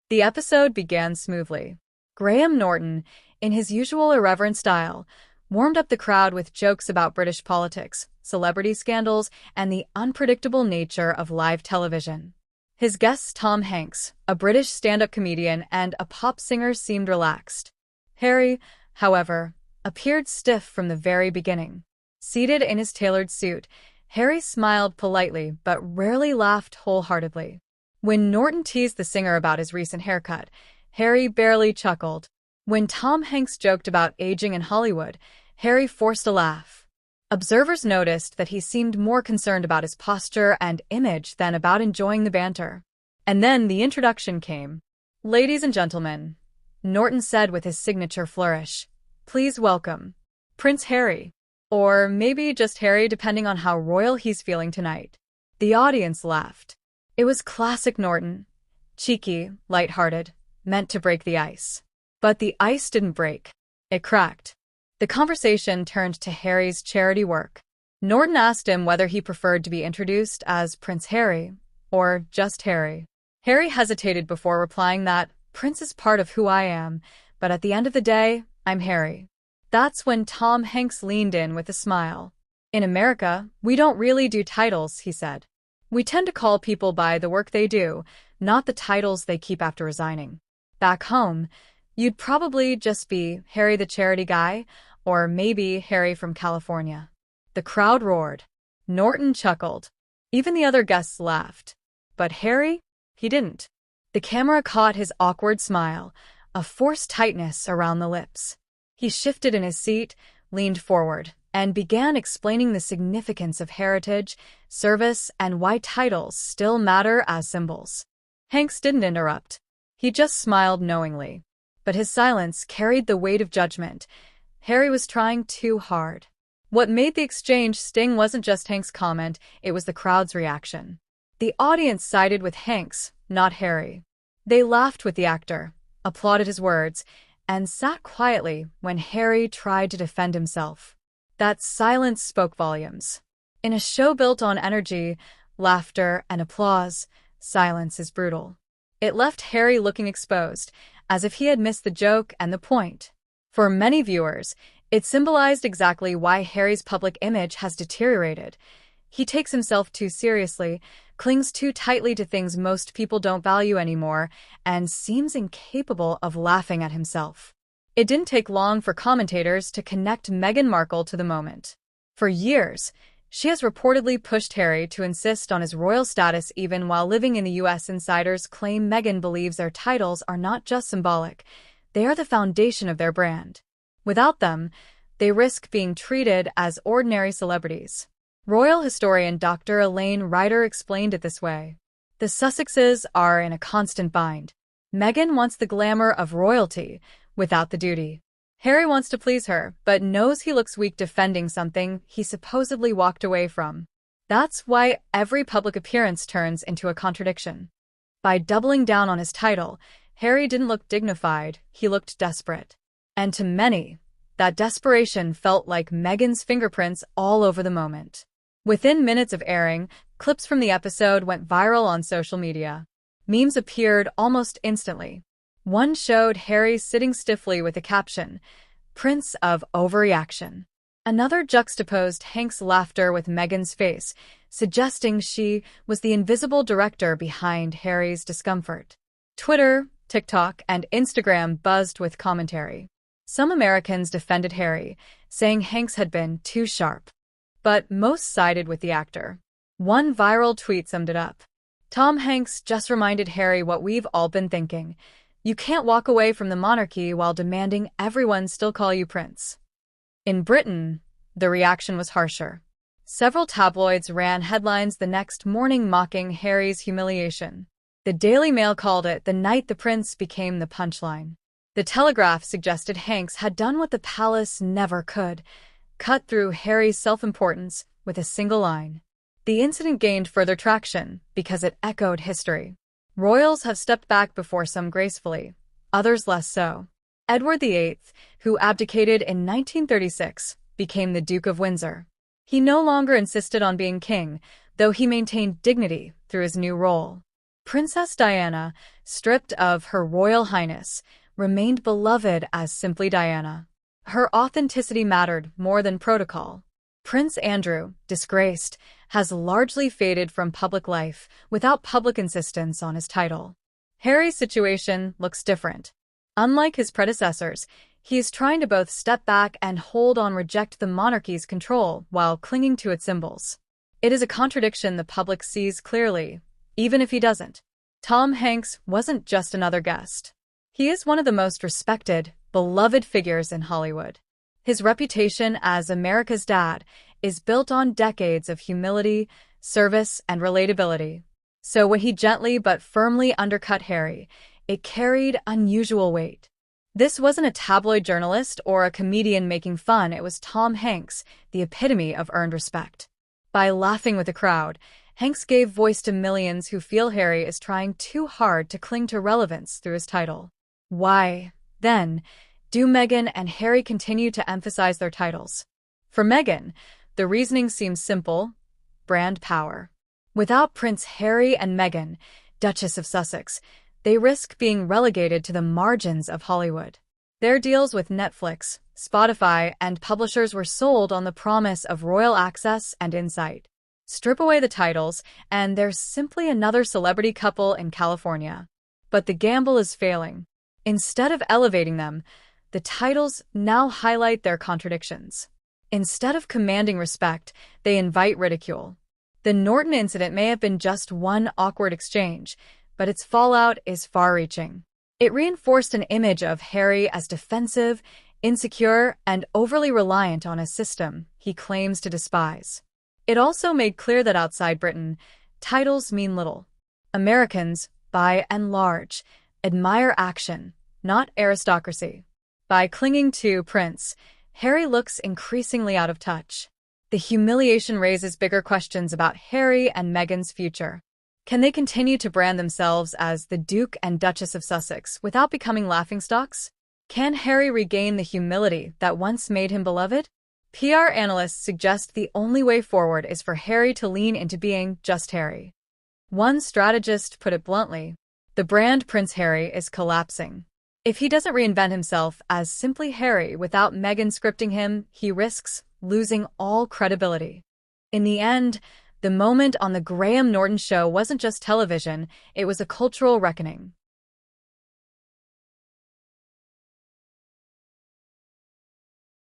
The episode began smoothly. Graham Norton, in his usual irreverent style, warmed up the crowd with jokes about British politics, celebrity scandals, and the unpredictable nature of live television. His guests Tom Hanks, a British stand-up comedian, and a pop singer seemed relaxed. Harry, however, appeared stiff from the very beginning. Seated in his tailored suit, Harry smiled politely but rarely laughed wholeheartedly. When Norton teased the singer about his recent haircut, Harry barely chuckled. When Tom Hanks joked about aging in Hollywood, Harry forced a laugh. Observers noticed that he seemed more concerned about his posture and image than about enjoying the banter. And then the introduction came. "Ladies and gentlemen," Norton said with his signature flourish, "please welcome Prince Harry." Or maybe just Harry, depending on how royal he's feeling tonight. The audience laughed. It was classic Norton. Cheeky, lighthearted, meant to break the ice. But the ice didn't break. It cracked. The conversation turned to Harry's charity work. Norton asked him whether he preferred to be introduced as Prince Harry or just Harry. Harry hesitated before replying that Prince is part of who I am, but at the end of the day, I'm Harry. That's when Tom Hanks leaned in with a smile. "In America, we don't really do titles," he said. "We tend to call people by the work they do, not the titles they keep after resigning. Back home, you'd probably just be Harry the charity guy, or maybe Harry from California." The crowd roared. Norton chuckled. Even the other guests laughed. But Harry? He didn't. The camera caught his awkward smile, a forced tightness around the lips. He shifted in his seat, leaned forward, and began explaining the significance of heritage, service, and why titles still matter as symbols. Hanks didn't interrupt. He just smiled knowingly. But his silence carried the weight of judgment. Harry was trying too hard. What made the exchange sting wasn't just Hanks' comment, it was the crowd's reaction. The audience sided with Hanks, not Harry. They laughed with the actor, applauded his words, and sat quietly when Harry tried to defend himself. That silence spoke volumes. In a show built on energy, laughter, and applause, silence is brutal. It left Harry looking exposed, as if he had missed the joke and the point. For many viewers, it symbolized exactly why Harry's public image has deteriorated. He takes himself too seriously, clings too tightly to things most people don't value anymore, and seems incapable of laughing at himself. It didn't take long for commentators to connect Meghan Markle to the moment. For years, she has reportedly pushed Harry to insist on his royal status even while living in the US. Insiders claim Meghan believes their titles are not just symbolic, they are the foundation of their brand. Without them, they risk being treated as ordinary celebrities. Royal historian Dr. Elaine Ryder explained it this way. "The Sussexes are in a constant bind. Meghan wants the glamour of royalty, without the duty. Harry wants to please her, but knows he looks weak defending something he supposedly walked away from. That's why every public appearance turns into a contradiction." By doubling down on his title, Harry didn't look dignified, he looked desperate. And to many, that desperation felt like Meghan's fingerprints all over the moment. Within minutes of airing, clips from the episode went viral on social media. Memes appeared almost instantly. One showed Harry sitting stiffly with the caption, "Prince of Overreaction." Another juxtaposed Hank's laughter with Meghan's face, suggesting she was the invisible director behind Harry's discomfort. Twitter, TikTok, and Instagram buzzed with commentary. Some Americans defended Harry, saying Hanks had been too sharp. But most sided with the actor. One viral tweet summed it up. "Tom Hanks just reminded Harry what we've all been thinking. You can't walk away from the monarchy while demanding everyone still call you prince." In Britain, the reaction was harsher. Several tabloids ran headlines the next morning mocking Harry's humiliation. The Daily Mail called it the night the prince became the punchline. The Telegraph suggested Hanks had done what the palace never could, cut through Harry's self-importance with a single line. The incident gained further traction because it echoed history. Royals have stepped back before, some gracefully, others less so. Edward VIII, who abdicated in 1936, became the Duke of Windsor. He no longer insisted on being king, though he maintained dignity through his new role. Princess Diana, stripped of her royal highness, remained beloved as simply Diana. Her authenticity mattered more than protocol. Prince Andrew, disgraced, has largely faded from public life without public insistence on his title. Harry's situation looks different. Unlike his predecessors, he is trying to both step back and reject the monarchy's control while clinging to its symbols. It is a contradiction the public sees clearly, even if he doesn't. Tom Hanks wasn't just another guest. He is one of the most respected, beloved figures in Hollywood. His reputation as America's dad is built on decades of humility, service, and relatability. So when he gently but firmly undercut Harry, it carried unusual weight. This wasn't a tabloid journalist or a comedian making fun, it was Tom Hanks, the epitome of earned respect. By laughing with the crowd, Hanks gave voice to millions who feel Harry is trying too hard to cling to relevance through his title. Why, then, do Meghan and Harry continue to emphasize their titles? For Meghan, the reasoning seems simple: brand power. Without Prince Harry and Meghan, Duchess of Sussex, they risk being relegated to the margins of Hollywood. Their deals with Netflix, Spotify, and publishers were sold on the promise of royal access and insight. Strip away the titles, and there's simply another celebrity couple in California. But the gamble is failing. Instead of elevating them, the titles now highlight their contradictions. Instead of commanding respect, they invite ridicule. The Norton incident may have been just one awkward exchange, but its fallout is far-reaching. It reinforced an image of Harry as defensive, insecure, and overly reliant on a system he claims to despise. It also made clear that outside Britain, titles mean little. Americans, by and large, admire action, not aristocracy. By clinging to Prince, Harry looks increasingly out of touch. The humiliation raises bigger questions about Harry and Meghan's future. Can they continue to brand themselves as the Duke and Duchess of Sussex without becoming laughingstocks? Can Harry regain the humility that once made him beloved? PR analysts suggest the only way forward is for Harry to lean into being just Harry. One strategist put it bluntly: the brand Prince Harry is collapsing. If he doesn't reinvent himself as simply Harry without Meghan scripting him, he risks losing all credibility. In the end, the moment on the Graham Norton show wasn't just television, it was a cultural reckoning.